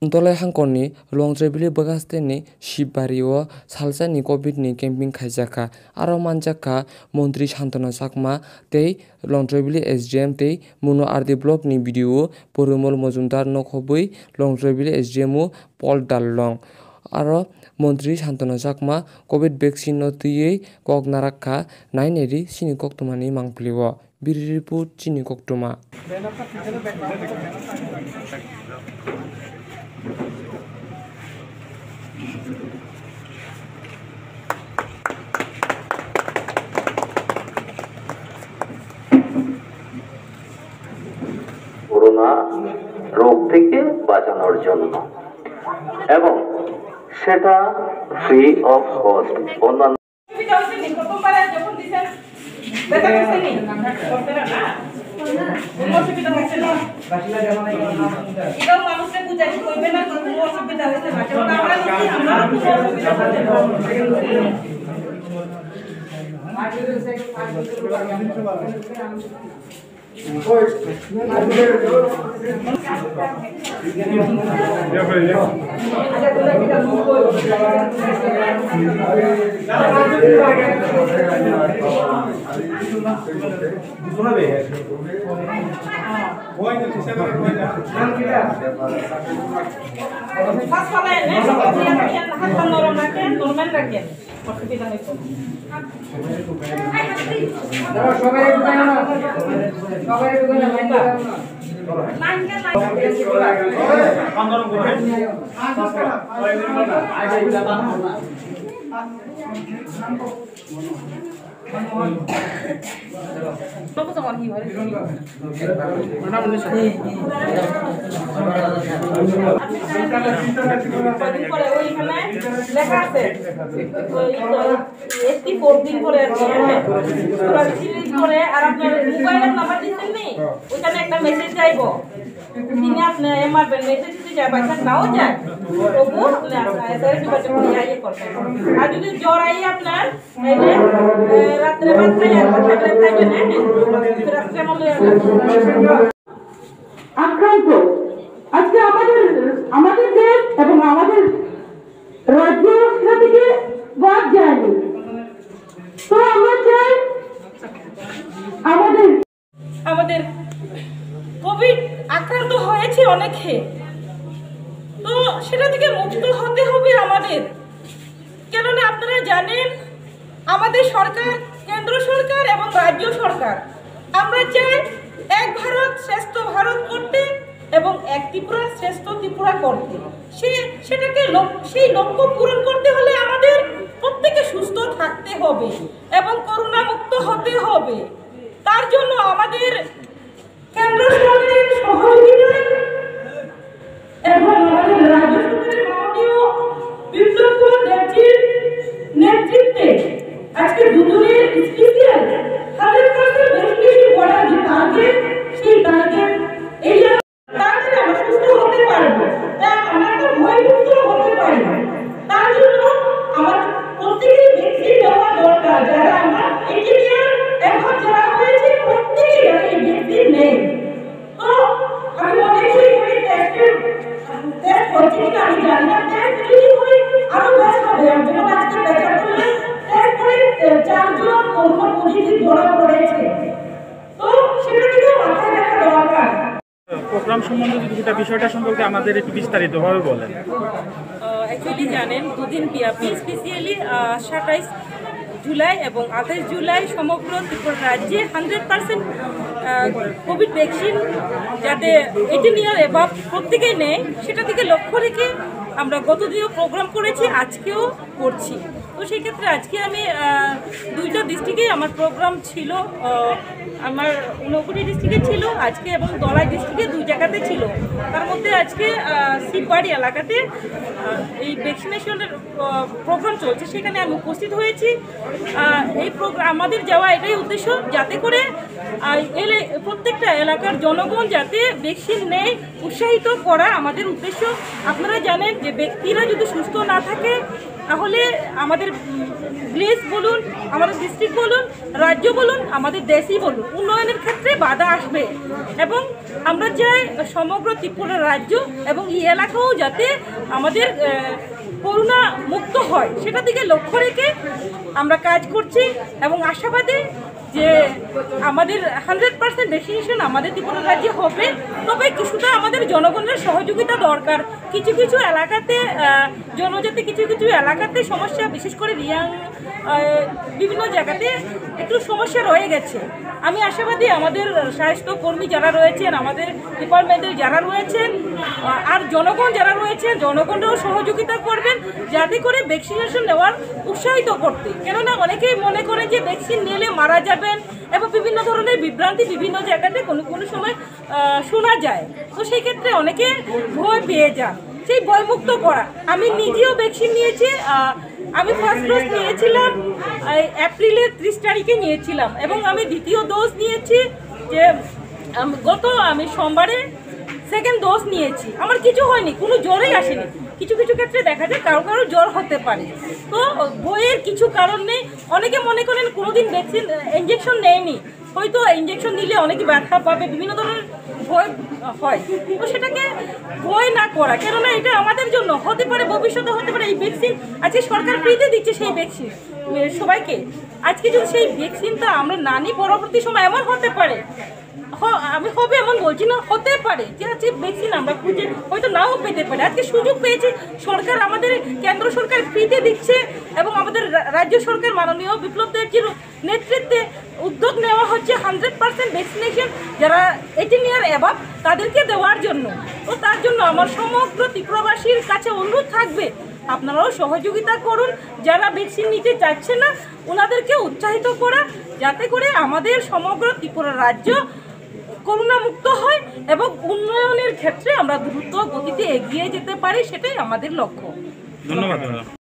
Dolai hangkonni longtrebili bagasteni shibbario salsani covid ni camping khaijaka aro manjaka montri Shantanu Chakma tei longtrebili SDM tei muno RD block ni video Poromol Mojumdar nokhobui longtrebili SDM Paul Dallong aro Montri Shantanu Chakma covid vaccine no tui kok narakha naineri sini koktumani mangplio Biripur chini koktuma corona রোগ থেকে বাঁচানোর জন্য এবং সেটা free of cost অন্যান্য আক্রান্ত আজকে আমাদের দেশ এবং আমাদের রাজ্য সেটা থেকে বাদ যায়নি তো আমরা চাই আমাদের কোভিড আক্রান্ত হয়েছে অনেকে তো সেটা থেকে মুক্ত হতে হবে আমাদের কেননা আপনারা জানেন আমাদের সরকার কেন্দ্র সরকার এবং রাজ্য সরকার আমরা চাই এক ভারত শ্রেষ্ঠ ভারত করতে এবং এক ত্রিপুরা শ্রেষ্ঠ ত্রিপুরা করতে সেই লক্ষ্য পূরণ করতে হলে আমাদের প্রত্যেকে সুস্থ থাকতে হবে এবং করোনা মুক্ত হতে হবে তার জন্য আমাদের কেন্দ্র সরকারের সহযোগিতায় এবং আমাদের রাজ্য সরকারের মাননীয় বিপ্লব নেতৃত্বে আজকে দুজনের স্পেশাল 100% বেশি বড় যে টার্গেট সেই টার্গেট এই তাহলে আমরা সুস্থ হতে পারবো আমরা একটা ভয়মুক্ত হতে পারবো তার জন্য আমাদের প্রত্যেকের ভ্যাকসিন দেওয়া দরকার যারা আমরা ইঞ্জিনিয়ার এখন যারা হয়েছে প্রত্যেকেই যারা এই ভ্যাকসিন নেই তো আমি অনেক করে টেস্ট করছি কিনা আমি জানি না টেস্ট যদি হয় আরো বেশ হবে যেমন আজকে বেচার করলে টেস্ট করে 4 জন কোভিড পজিটিভ ধরা পড়েছে তো সেটা থেকে মাথায় রাখা দরকার প্রোগ্রাম সম্বন্ধে যদি এটা বিষয়টা সম্পর্কে আমাদের একটু বিস্তারিতভাবে বলেন অ্যাকচুয়ালি জানেন দুদিন ব্যাপী স্পেশালি 27 জুলাই এবং 28 জুলাই সমগ্র ত্রিপুরা রাজ্যে 100% কোভিড ভ্যাকসিন যাতে 18 ইয়ার এবাভ প্রত্যেকেই নেয় সেটা থেকে লক্ষ্য রেখে আমরা গতদিনও প্রোগ্রাম করেছি আজকেও করছি তো সেই ক্ষেত্রে আজকে আমি দুইটা ডিস্ট্রিক্টেই আমার প্রোগ্রাম ছিল আমার ঊনকোটি ডিস্ট্রিক্টে ছিল আজকে এবং দলাই ডিস্ট্রিক্টে 2 জায়গাতে ছিল তার মধ্যে আজকে শিববাড়ি এলাকাতে এই ভ্যাকসিনেশনের প্রোগ্রাম চলছে সেখানে আমি উপস্থিত হয়েছি এই প্রোগ্রাম আমাদের যাওয়া এটাই উদ্দেশ্য যাতে করে প্রত্যেকটা এলাকার জনগণ যাতে ভ্যাকসিন নেয় উৎসাহিত করা আমাদের উদ্দেশ্য আপনারা জানেন যে ব্যক্তিরা যদি সুস্থ না থাকে তাহলে আমাদের ভিলেজ বলুন, আমাদের ডিস্ট্রিক্ট বলুন, রাজ্য বলুন, আমাদের দেশই বলুন, উন্নয়নের ক্ষেত্রে বাধা আসবে। এবং আমরা চাই সমগ্র ত্রিপুরা রাজ্য এবং এই এলাকাও যাতে আমাদের করোনা মুক্ত হয়, সেটা দিকে লক্ষ্য রেখে আমরা কাজ করছি এবং আশাবাদী যে আমাদের 100% ভ্যাকসিনেশন আমাদের ত্রিপুরা রাজ্যে হবে। তবে কিছুটা আমাদের জনগণের সহযোগিতা দরকার। কিছু কিছু এলাকাতে জনজাতি কিছু কিছু এলাকাতে সমস্যা, বিশেষ করে রিয়াং বিভিন্ন জায়গাতে একটু সমস্যা রয়ে গেছে। আমি আশাবাদী আমাদের স্বাস্থ্যকর্মী যারা রয়েছেন, আমাদের ডিপার্টমেন্টের যারা রয়েছেন আর জনগণ যারা রয়েছেন, জনগণরাও সহযোগিতা করবেন যাতে করে ভ্যাকসিনেশন নেওয়ার উৎসাহিত করতে। কেননা অনেকেই মনে করেন যে ভ্যাকসিন নিলে মারা যাবেন এবং বিভিন্ন ধরনের বিভ্রান্তি বিভিন্ন জায়গাতে কোনো কোনো সময় শোনা যায়। তো সেই ক্ষেত্রে অনেকে ভয় পেয়ে যান, সেই ভয়মুক্ত করা। আমি নিজেও ভ্যাকসিন নিয়েছি। আমি ফার্স্ট ডোজ নিয়েছিলাম এপ্রিলের 30 তারিখে নিয়েছিলাম এবং আমি দ্বিতীয় ডোজ নিয়েছি যে আমি সোমবারে সেকেন্ড ডোজ নিয়েছি। আমার কিছু হয়নি, কোনো জ্বরই আসেনি। কিছু কিছু ক্ষেত্রে দেখা যায় কারো কারো জ্বর হতে পারে। তো বইয়ের কিছু কারণ নেই। অনেকে মনে করেন কোনোদিন ভ্যাকসিন ইঞ্জেকশন নেয়নি, হয়তো ইঞ্জেকশন নিলে অনেকে ব্যথা পাবে, বিভিন্ন ধরনের ভয় হয়। তো সেটাকে ভয় না করা, কেননা এটা আমাদের জন্য হতে পারে, ভবিষ্যতে হতে পারে। এই ভ্যাকসিন আজকে সরকার ফ্রিতে দিচ্ছে, সেই ভ্যাকসিন সবাইকে। আজকে যদি সেই ভ্যাকসিনটা আমরা না নিই, পরবর্তী সময় এমন হতে পারে, আমি হবে এমন বলছি না, হতে পারে যে আজকে ভ্যাকসিন আমরা খুঁজে হয়তো নাও পেতে পারি। আজকে সুযোগ পেয়েছে সরকার, আমাদের কেন্দ্র সরকার ফ্রিতে দিচ্ছে এবং আমাদের রাজ্য সরকার মাননীয় বিপ্লব দেবজির নেতৃত্বে উদ্যোগ নেওয়া হচ্ছে 100% ভ্যাকসিনেশন যারা 18 ইয়ার অ্যাবাভ তাদেরকে দেওয়ার জন্য। তো তার জন্য আমার সমগ্র ত্রিপুরাবাসীর কাছে অনুরোধ থাকবে, আপনারাও সহযোগিতা করুন। যারা ভ্যাকসিন নিতে চাচ্ছে না ওনাদেরকে উৎসাহিত করা, যাতে করে আমাদের সমগ্র ত্রিপুরা রাজ্য করোনা মুক্ত হয় এবং উন্নয়নের ক্ষেত্রে আমরা দ্রুত গতিতে এগিয়ে যেতে পারি, সেটাই আমাদের লক্ষ্য। ধন্যবাদ।